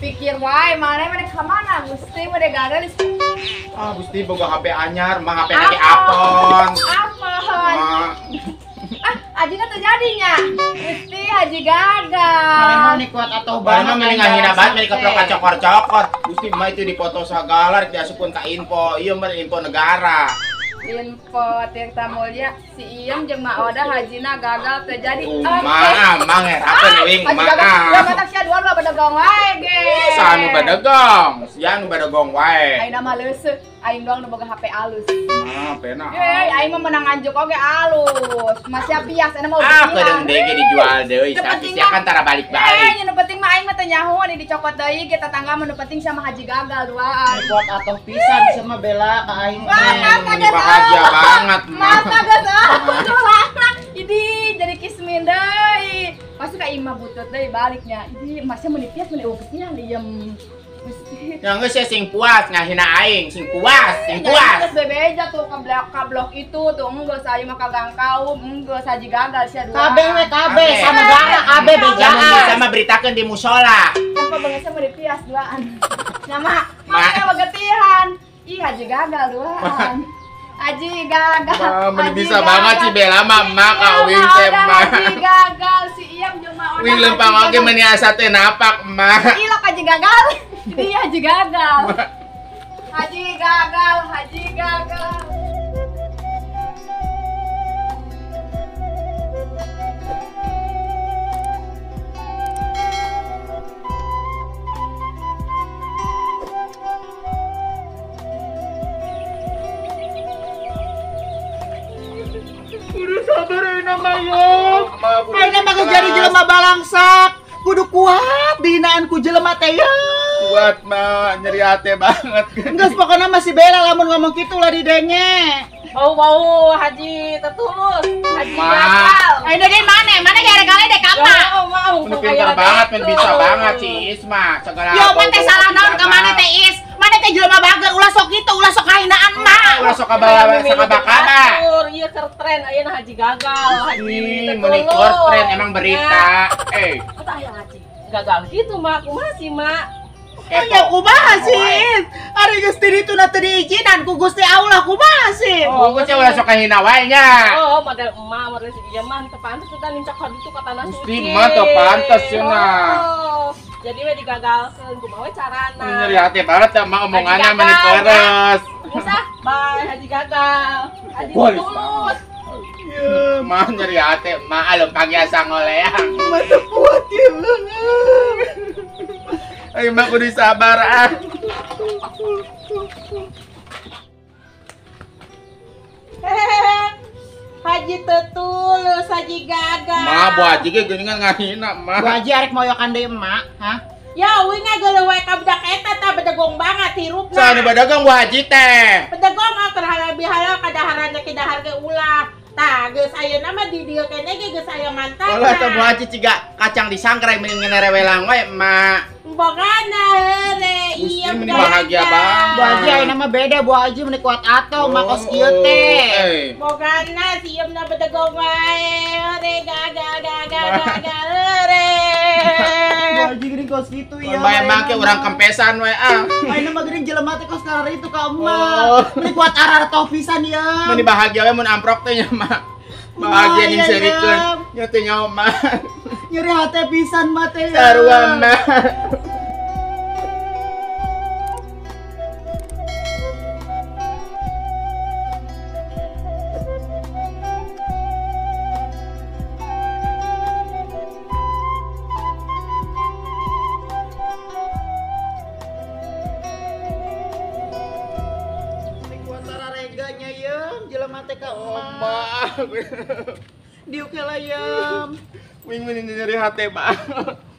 Pikir wae mana kemana Gusti mau gagal Gusti boga HP anyar mah HP lagi apon Aji kan terjadinya Gusti Haji gagal mana nih kuat atau barang mah ngahina banget meni keprok cokor-cokor Gusti mah itu dipoto segala diasupun ka info ieu mah info negara info Tirta Mulia si Iem jeung Ma Oda hajina gagal terjadi. Maaf, mang apa nih maaf. Ya matak sia dua badagong wae ge. Sanu badagong, sia nu badagong wae. Aing mah leuseuh, aing doang nu boga HP alus. Nah, pena. Aing mah menang anjuk oge alus. Masih pias ena mau kedeung deui ge dijual deui, sia kan tara balik-balik. Nu penting mah aing mah teu nyaho anu dicokot deui ge tetangga mah nu penting sama Haji gagal duaan. Kuat atoh pisan sama bela ka aing. Bahagia banget mah. Mata geus ini jadi kismin deui. Pasti ka imah butut deui baliknya. Ini masih meuni pias meuni upeusian diem. Ya geus sing puas ngahina aing, sing puas. Terus bebeja tuh kablok itu tuh geus aya mah kagang kaum, geus Haji gagal sia dua. Kabeh sama negara kabeh bejaan. Sama beritakeun di musola. Apa beungeusna meuni pias duaan. Nama mana bagetihan. Ih Haji gagal duaan. Haji gagal. Bisa banget sih Bella mama ka Wing teh mah. Haji gagal si Iem jeung Ma Oda. Wing lempang oge meuni asa teh napak mah. Ih lo Haji gagal. Dia Haji gagal. Haji gagal, Haji gagal. Kudu sabar ayeuna mah yeuh. Ayeuna mah geus jadi jelema balangsak. Kudu kuat dihinaan ku jelema teh yeuh. Kuat mah nyeri hate banget. Geus pokona masih bela lamun ngomong kitu lah didenge. Bau Haji tertulus. Haji gagal. Ayeuna ge mana gara-gara dek apa? Udah pintar banget, bisa banget si Isma. Yo mah teh salah naon ka mana teh Is? Mana teh jelema bager ulah sok kitu, ulah sok kahinaan mah. Ulah sok kabakaba. Ieu keur tren ayeuna Haji gagal. Haji monitor tren emang berita. Kata aya Haji gagal gitu mah kumaha sih mak? Ya kumaha sih? Ari geus ti dituna teu diijinan ku Gusti Allah kumaha sih? Oh, geus ulah sok kahina wae nya. Oh, model emak model si ieu mah teu pantes kita nincak haditu katana suci. Gusti mah teu pantes cenah. Oh, jadi we digagalkeun kumaha we carana? Nyeri hati banget emak omonganna meni peres. Usah, bye Haji gagal. Haji tulus. Mah nyeri hati, mah alem pagi asa ngoleang. Mata kuat ya Ayo mah kudu sabar ah. Haji tetulus, Haji gagal. Mah Bu Haji ge geuningan ngahina mah. Bu Haji arek moyokan deui emak, hah? Ya uing geuleuh wae ka budak eta tah bedegong banget hirupna. Soalnya badagang Bu Haji teh. Bedegong mah keur halal-bihalal kadaharanna ki dahar ge ulah. Tah geus ayeuna mah di dieu keneh ge geus aya mantanna. Kalau teh Bu Haji ciga kacang disangkrai mending ngerewelang we emak. Bogana heure ieu mending bahagia banget. Bu Haji ayeuna mah beda Bu Haji meni kuat atoh mah kos kieu teh. Bogana si ieu na bedegong wae heure gagal heure. Bu Haji geuning kos kitu ya. Bae make urang kempesan we ah. Ayeuna mah geuning jelema teh kos karara itu ka emak. Meni kuat arar toh pisan ya. Meni bahagia we mun amprok teh nya mah. Bahagia ning serikeun. Nya teh nyaho mah. Nyeri hati pisan mah teh. Sarua mah. Reganya ya, jelema teh ka emak. Diuk lah ya. Wing nyeri hati bang.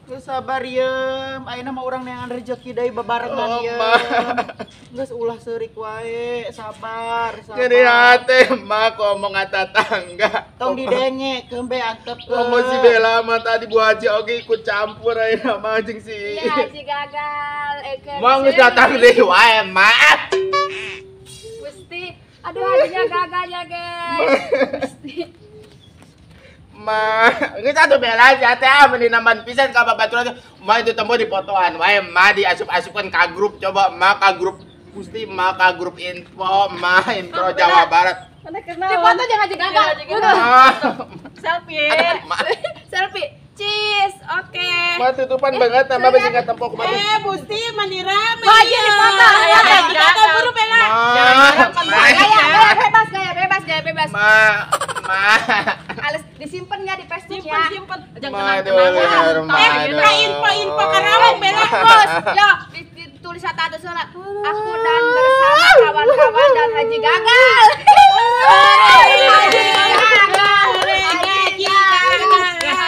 Geus sabar yeum, ayeuna mah urang neangan rezeki deui bebarengan Oh, yeum. Ma. Geus ulah seurik wae, sabar. Nyeri hati mah ngomong tetangga. Tong didenge kembe antep ke. Ngomong si Bella mah tadi Bu Haji oge ikut campur ayeuna mah jeung si. Iya Haji gagal. Mang geus datang deui wae mah. Gusti, aduh hajinya gagal ya guys. Gusti. Ma, kita tuh Bella aja teh meni nambahan pisan ka babaturan mah itu temu di fotoan wae mah diasup-asupkeun ka grup coba mah ka grup Gusti mah ka grup info Jawa Barat. Mana kenal? Di foto jangan Haji gagal. Selfie. Selfie. Cheese. Oke. Mah tutupan banget tambah besi ka tempo kumaha. Busti mandi rame. Haji di foto. Ya, kita buru Bella. Gaya bebas. Ma. Alis disimpan ya di Facebooknya. Simpen. Ma, Jangan aduh, Ma. info Karawang Bella. Terus, yo ditulis satu surat. Aku dan bersama kawan-kawan dan Haji gagal.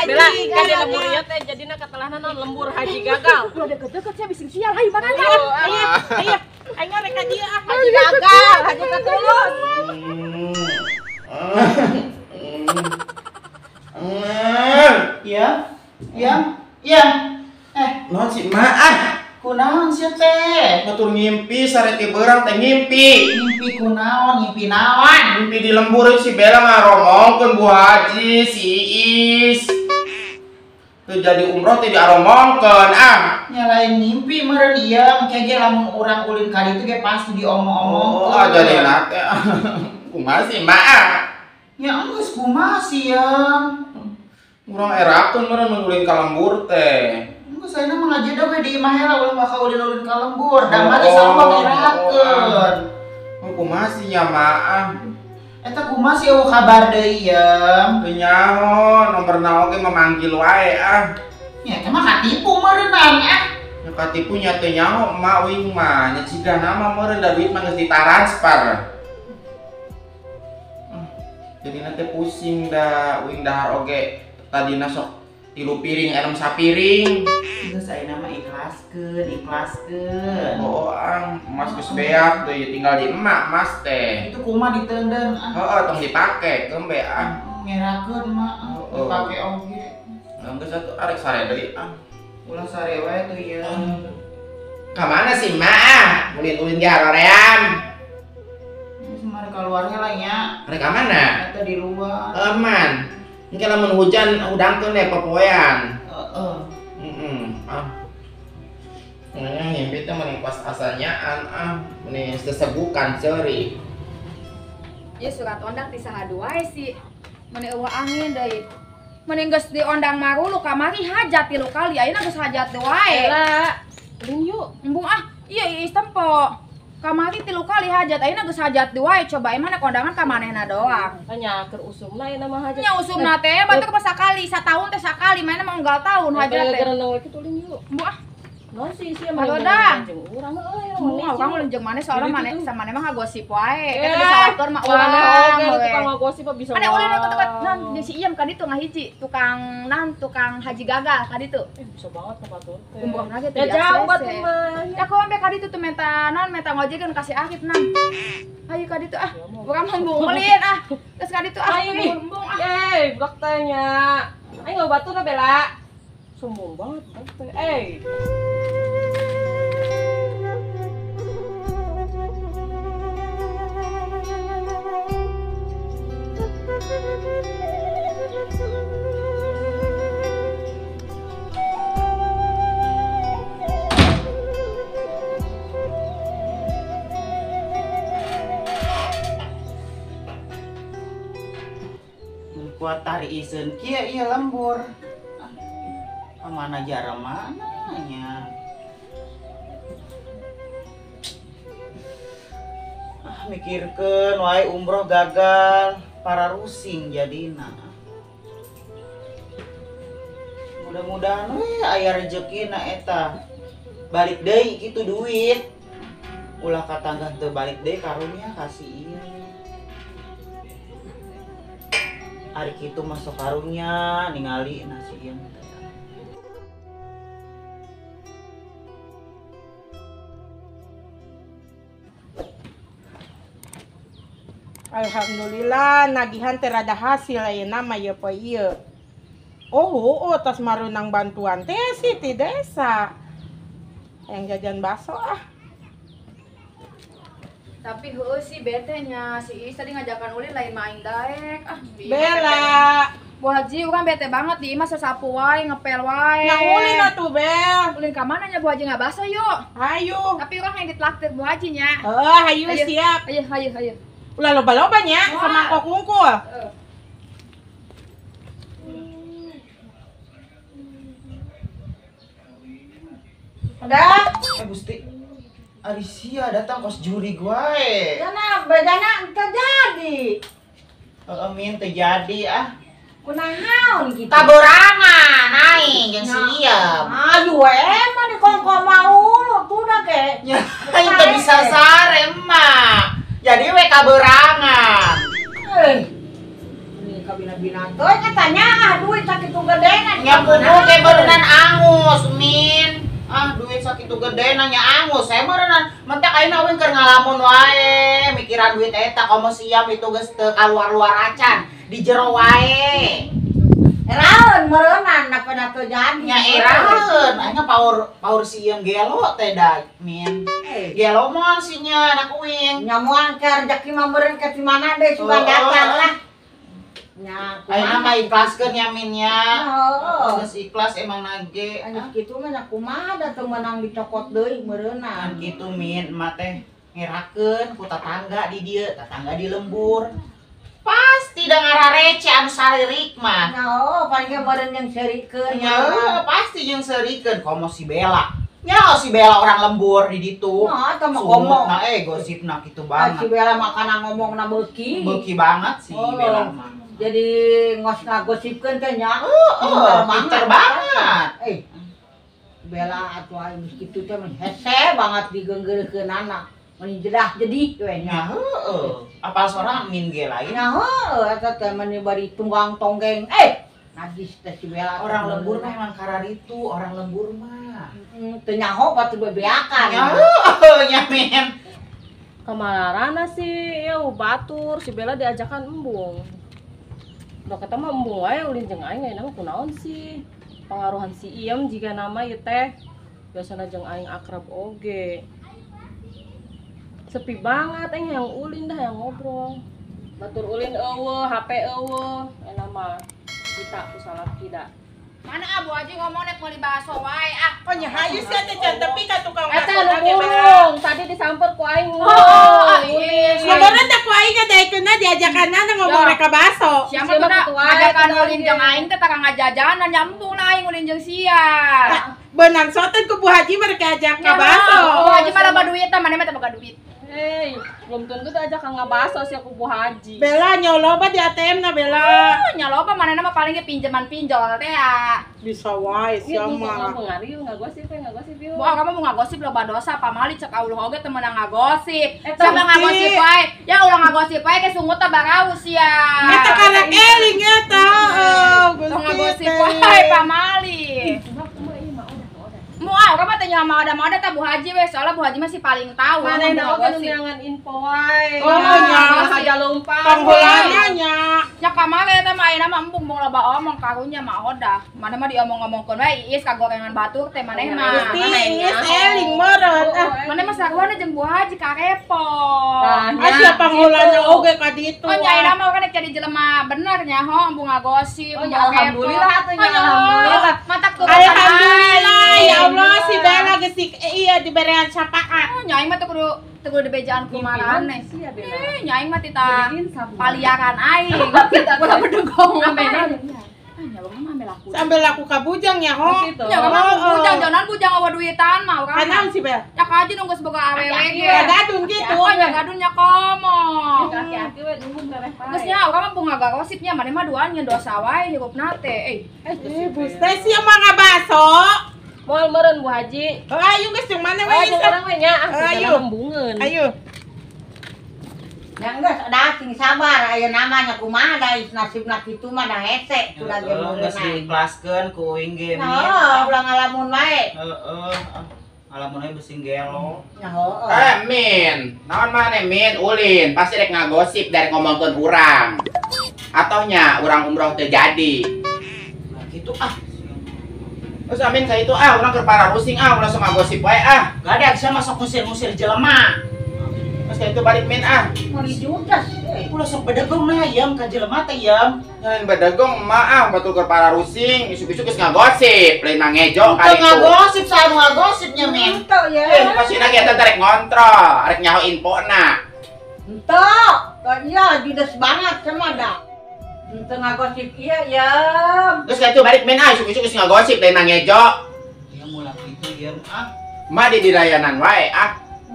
Bella, kan dia lembur ya teh, jadinya katelahan lembur Haji gagal. Udah deket-deket saya bising sial, ayo makan. Iya. Ayo reka dia Haji gagal, Haji ketulus. Iya. Naon sih Ma? Kunaon sia teh? Batur ngimpi sareti beurang teh ngimpi. Mimpi kunaon, mimpi naon? Mimpi di lembur si Bella ngaromongkeun Bu Haji si Iis. Teu jadi umroh teh diaromongkeun Nyalain mimpi meureun ieu, engke ge lamun urang ulin ka ditu ge pasti diomong-omong. Oh, jadi nate. Kumaha sih Ma? Ya geus kumaha sih ya? Urang erakeun meureun ulin ka lembur teh. Geus ayeuna mah ngajedog we di imah heula ulah bakal ulin-ulin ka lembur. Da mah geus sarua ngirakeun. Oh, kumaha sih nya Ma? Eta kumaha sih eueuh kabar deui ya? Teu nyaho, nomorna oge memanggil wae Ya teh mah katipu meureunnan Ya katipu nya teu nyaho emak wing mah, nya sigana mah meureun da duit mah geus ditransfer. Jadi nanti pusing dah wing dahar oge tadina sok 3 piring enam sapiring. Geus ayeuna mah ikhlaskeun. Oh, emas geus beak teh tinggal di emak mas teh. Itu kumaha diteundeun Heeh, tong dipake kembe ngerakeun mah dipake oge. Geus atuh arek sare deui Ulah sare wae tuh ya. Ka mana sih mak? Ulin-ulin ge haroream. Ini mari keluarnya lah nya. Rek ka mana? Eta di luar. Aman. Ini lamun hujan udangkeun deh popoean. Heeh. Ngimpi teh mending pas asanyaan mending sesebukan ceuri. Ya surat ondang ti saha wae sih. Meni eueuh angin deui. Mending geus diondang marulu kamari hajat 3 kali. Ayeuna geus hajat teh wae. Bella. Ulin yuk. Embung iya iis tempo. Kamari 3 kali hajat, ayeuna geus hajat deui wae. Coba ieu mah kondangan ka manehna doang. Tanya keur usumna ieu mah hajat. Nya usumna teh batur pas sakali, sataun teh sakali, mainna mah unggal tahun hajat teh. Gara-gara nang we kitu ulin yuk. Embung Non sih Harodang. urang euy. Urang lenjeng maneh soalna maneh sama maneh mah ngagosip wae. Eh, Eta disalahkeun mah urang Oke, tukang ngagosip mah bisa. Ada ulin ke tempat nan di si Iem ka ditu ngahiji tukang Haji gagal ka ditu. Bisa banget tempat tuh. Umbuh lagi teh. Ya jauh batu mah. Ya kau ambe ka ditu tuh menta ngojekeun kasih Arif nan. Ayo ka ditu urang embung melin Terus ka ditu embung budak tanya. Ayo batu ka Bella. Sombong banget teh. Kuat tari iseun kieu ieu lembur. Mana jara mananya? Mikirkeun wae umroh gagal, para rusing jadina. Mudah-mudahan we aya rezekina eta. Balik deui kitu duit. Ulah katangga teu balik deui karunya kasih ieu. Ari kitu masuk karunya ningali nasi ieu. Alhamdulillah nagihan terada hasil ayeuna mah ieu poe ieu. Oh, tos marunang bantuan teh si ti desa. Yang jajan bakso ah. Tapi heueuh sih bete nya si Iis tadi ngajakan ulin lain main daek. Ah, Bela. Bu Haji urang bete banget di imah sesapu wae ngepel wae. Yang ulin atuh Bel. Ulin ka mana nya Bu Haji ngabaso yuk. Hayu. Tapi urang yang ditraktir Bu Haji nya. Hayu siap. Ayo. Ulah loba-loba nya Wah. sama kok ngungkul. Ada? Gusti. Ari sia datang kos juri gue. Kenapa bedana terjadi? Amin terjadi ah. Kunaon gitu? Kaborangan aing jeung sieum. Aduh, emang di kongko mau tuh dah ke. Ya, aing teh bisa sare emak. Jadi we kaborangan. Ini kabina-bina tuh katanya duit sakitu gedenan. Nya pugu ge berenang angus, Min. Duit sakitu gede nanya angus. Saya meureunna mentek ayeuna eueuh keur ngalamun wae, mikiran duit eta komo siam itu geus teu kaluar-luar acan, di jero wae. Eraun meureunna napana teu jadi. Nya eraeun, anya paur sieum gelo teh da, Min. Gelo moal sinya anak uing. Nyamuan ke rezeki mah meureun ke di mana deui sugan datang lah. Nya Ayeuna mah ikhlaskeun ya, Min ya. Oh. Geus ikhlas emang nage. Anu kitu mah nya kumaha da teu menang dicokot deui meureunna. Kan kitu, Min, emak teh ngerakeun ku tatangga di dieu, tatangga di lembur. Pasti da ngararece anu saririk mah. Nya paling ge meureun yang serikeun. Ya, pasti yang serikeun komo si Bella. Nya si Bella orang lembur di ditu. Nah, eta mah ngomong. Sumutna gosipna kitu Si banget. Bella mah kana ngomongna beuki. Beuki banget si Oh. Bella mah. Jadi ngos ngagosipkeun teh nya. Pinter banget. Bela atuh aing geus kitu teh mah hese banget digeunggeurkeun anak. Mun jedah jadi we Ya, nya. heeh. Apal sorang Min ge lain. Nya eta teh meni bari tunggang tonggeng. Najis teh si Bela. Orang lembur mah emang kararitu, orang lembur mah. Teu nyaho batu bebeakan. Ya, heeh, nya Min. Kamarana sih ya batur si Bella diajakan embung. Udah ketemu embung wae ulin jeung aing ayeuna kunaon sih? Pangaruhan si Iem jika nama ieu teh. Biasana jeung aing akrab oge. Sepi banget aing yang ulin dah yang ngobrol. Batur ulin eueuh, HP eueuh, enak mah kita usaha tidak. Mana Bu Haji ngomong nek meuli bakso wae ah. Oh nya hayu sia teh can tepi ka tukang Eta bakso nu lagi Bel. burung, tadi disamper ku aing. Ulin. Sebenarnya teh ku aing ngadaikeunna diajakanna ngomong Ya. mereka bakso. Siapa Siapa tuh ketua ngajakan ketua ulin dia. jeung aing teh takang ngajajanan nyambung lah aing ulin jeung sia. Benang soten ku Bu Haji mereka ajak ka bakso. Bu Haji mah loba duit teh, mana mah teh boga duit. Hei, belum tentu tuh ajak kang ngabaso si aku Bu Haji. Bela nyoloba di ATM na Bela. Nya loba manehna mah paling ge pinjaman pinjol teh ya. Bisa wae Iya, sia tuh mah. ngariu, ngagosip yuk. Bu, kamu mau ngagosip loba dosa pamali cek Allah oge teu meunang ngagosip. Eta Siapa mesti. ngagosip wae? Ya ulah ngagosip wae ke sungut teh baraus ya. Eta karek eling eta. Tong ngagosip wae pamali. Moal urang mah teh nya mah ada teh Bu Haji we, soalnya Bu Haji masih paling tahu. Manehna ngomong oge nu ngagosip. neangan info wae. Oh, nya. Saja lompat. Panggulana nya. Ya kamari eta mah ayeuna mah empung mung loba omong karunya mah odah. Maneh mah diomong-omongkeun wae Iis kagorengan batur teh maneh mah. Gusti geus eling meureun. Maneh mah sarwana jeung Bu Haji karepot. Asa panggulana oge ka ditu. Oh nya ayeuna mah kan jadi jelema bener nya ho embung ngagosip. Oh, ya alhamdulillah atuh nya alhamdulillah. Matak tuh. Alhamdulillah ya Allah si Bella geus iya diberian syafaat. Oh nya aing mah teu kudu dibejaan kumarane. Sia Bella. Nya aing mah tita Bikin sabun. paliaran aing. Kita kudu bedegong amena. Nya urang mah amel aku. Sambil laku ka bujang ya ho. Gitu. Nya urang mah bujang jonan bujang awa duitan mah urang. Kanaon si Bella? Ya kaji nunggu boga awewe ge. Ya gadun gitu. Oh nya gadun nya komo. Hati-hati we nunggu tereh Geus nya urang mah bunga gosipnya maneh mah duaan nya dosa wae hirupna teh. Bus teh sia mah ngabaso. Moal meureun Bu Haji. Oh, ayo geus jeung mana we? Jeung urang we nya, ah, Ayo. embungeun. Ayo. Ya enggak ada sing sabar aya namanya kumaha da nasibna kitu mah da hese sudah ge Geus diikhlaskeun ku uing ge Min. Nah, ulah ngalamun wae. Ngalamun ae beusi gelo. Ya heueuh. Min, naon maneh Min, ulin, pasti rek ngagosip dari ngomongkeun urang. Atonya urang umroh teu jadi. Nah gitu ah. Terus Amin ka itu urang keur pararusing langsung ngagosip wae Gak ada bisa masuk musir-musir jelema. Terus ka itu balik Min Mari judas. Ulah sok bedegong na ayam ka jelema teh ayam. Nyain badagong emak batul keur pararusing, isuk-isuk geus ngagosip, lain mangejo Teu kali itu. ngagosip saha ngagosipnya Min. Ento ya. Pasina kita rek ngontrol, rek nyaho infona. Ento. Kok iya judas banget sama da. Ento ngagosip iya ya. Terus ka itu balik Min isuk-isuk geus ngagosip lain mangejo. Ya mulak gitu ayam ah. Emak di dirayanan wae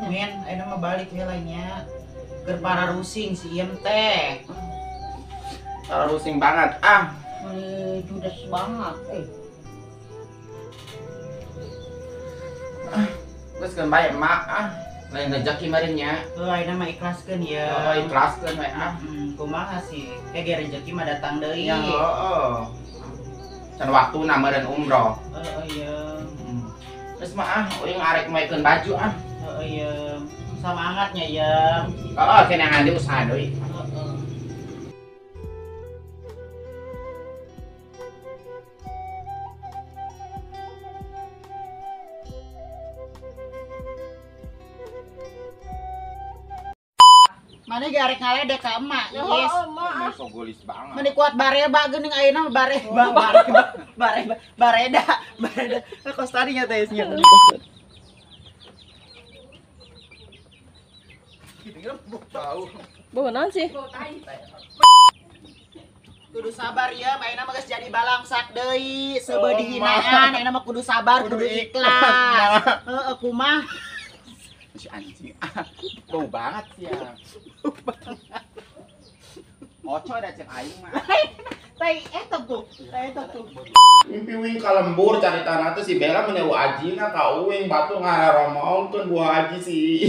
Min, ayeuna mah balik we lainnya. Keur pararusing si ieu teh. Pararusing banget Judas banget. Terus kan bae emak lain rezeki marinya. Ayeuna mah ikhlaskeun ya. Ikhlaskeun we Kumaha sih? Ge rezeki mah datang deui. Ya heeh. Can waktuna meureun umroh. Iya. Terus mah uing arek maekeun baju Iya. Semangatnya ya. Heeh, kena ngadi usaha deui. Mana ge arek ngaledek ka emak, yes. Ini so gelis banget. Meni kuat bareba geuning ayeuna mah bareda. Kos tadinya teh nya. Bawa naon sih? Kudu sabar ya, ayeuna mah geus jadi balangsak deui, sebeudi hinaan, ayeuna mah kudu sabar, kudu ikhlas. Heeh, kumaha? Si anjing. Bau banget sih ya. Oco ada cek aing mah. Teh eta tuh. Mimpi wing kalembur cari tanah tuh si Bella meneu ajina ka uing batu ngararomaongkeun buah haji sih.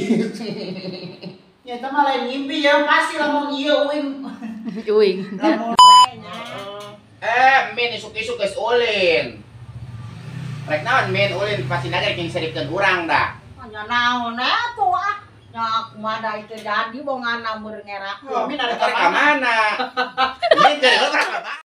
Ya eta mah lain ngimpi ya, pasti lamun ieu uing. Uing. Lamun Min isuk-isuk geus ulin. Rek naon Min ulin pasti nagar jeung serikeun urang dah. Nya naon atuh ah. Nya kumaha da itu jadi bonganna meur ngerak. Min ada Ka mana? Min keur urang ka mana?